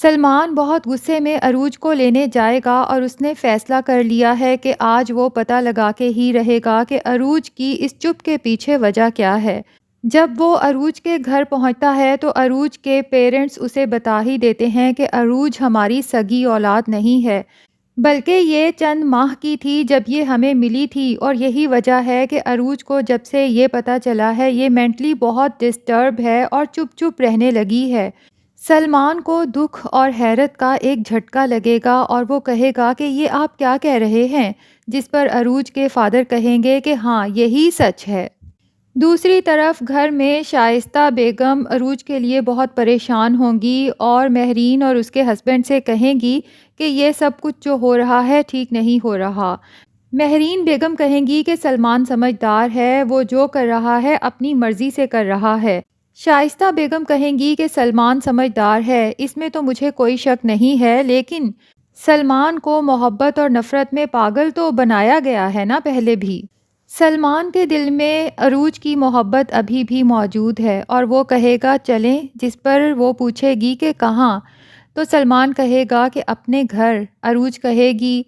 سلمان بہت غصے میں عروج کو لینے جائے گا اور اس نے فیصلہ کر لیا ہے کہ آج وہ پتہ لگا کے ہی رہے گا کہ عروج کی اس چپ کے پیچھے وجہ کیا ہے۔ جب وہ عروج کے گھر پہنچتا ہے تو عروج کے پیرنٹس اسے بتا ہی دیتے ہیں کہ عروج ہماری سگی اولاد نہیں ہے، بلکہ یہ چند ماہ کی تھی جب یہ ہمیں ملی تھی، اور یہی وجہ ہے کہ عروج کو جب سے یہ پتہ چلا ہے یہ مینٹلی بہت ڈسٹرب ہے اور چپ چپ رہنے لگی ہے۔ سلمان کو دکھ اور حیرت کا ایک جھٹکا لگے گا اور وہ کہے گا کہ یہ آپ کیا کہہ رہے ہیں، جس پر عروج کے فادر کہیں گے کہ ہاں یہی سچ ہے۔ دوسری طرف گھر میں شائستہ بیگم عروج کے لیے بہت پریشان ہوں گی اور مہرین اور اس کے ہسبینڈ سے کہیں گی کہ یہ سب کچھ جو ہو رہا ہے ٹھیک نہیں ہو رہا۔ مہرین بیگم کہیں گی کہ سلمان سمجھدار ہے، وہ جو کر رہا ہے اپنی مرضی سے کر رہا ہے۔ شائستہ بیگم کہیں گی کہ سلمان سمجھدار ہے، اس میں تو مجھے کوئی شک نہیں ہے، لیکن سلمان کو محبت اور نفرت میں پاگل تو بنایا گیا ہے نا پہلے بھی۔ سلمان کے دل میں عروج کی محبت ابھی بھی موجود ہے اور وہ کہے گا چلیں، جس پر وہ پوچھے گی کہ کہاں، تو سلمان کہے گا کہ اپنے گھر۔ عروج کہے گی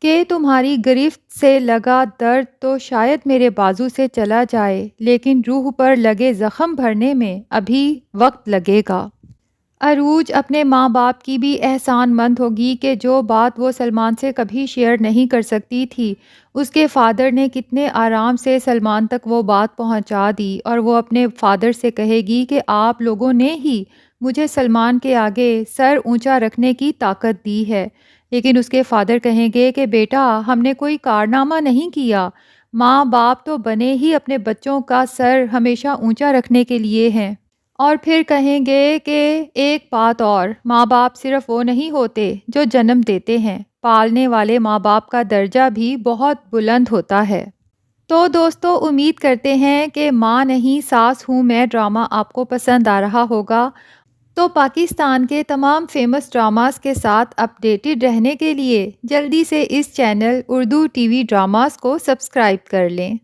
کہ تمہاری گرفت سے لگا درد تو شاید میرے بازو سے چلا جائے، لیکن روح پر لگے زخم بھرنے میں ابھی وقت لگے گا۔ عروج اپنے ماں باپ کی بھی احسان مند ہوگی کہ جو بات وہ سلمان سے کبھی شیئر نہیں کر سکتی تھی، اس کے فادر نے کتنے آرام سے سلمان تک وہ بات پہنچا دی، اور وہ اپنے فادر سے کہے گی کہ آپ لوگوں نے ہی مجھے سلمان کے آگے سر اونچا رکھنے کی طاقت دی ہے۔ لیکن اس کے فادر کہیں گے کہ بیٹا ہم نے کوئی کارنامہ نہیں کیا، ماں باپ تو بنے ہی اپنے بچوں کا سر ہمیشہ اونچا رکھنے کے لیے ہیں۔ اور پھر کہیں گے کہ ایک بات اور، ماں باپ صرف وہ نہیں ہوتے جو جنم دیتے ہیں، پالنے والے ماں باپ کا درجہ بھی بہت بلند ہوتا ہے۔ تو دوستو، امید کرتے ہیں کہ ماں نہیں ساس ہوں میں ڈرامہ آپ کو پسند آ رہا ہوگا۔ تو پاکستان کے تمام فیمس ڈراماز کے ساتھ اپڈیٹڈ رہنے کے لیے جلدی سے اس channel Urdu T V dramas کو سبسکرائب کر لیں۔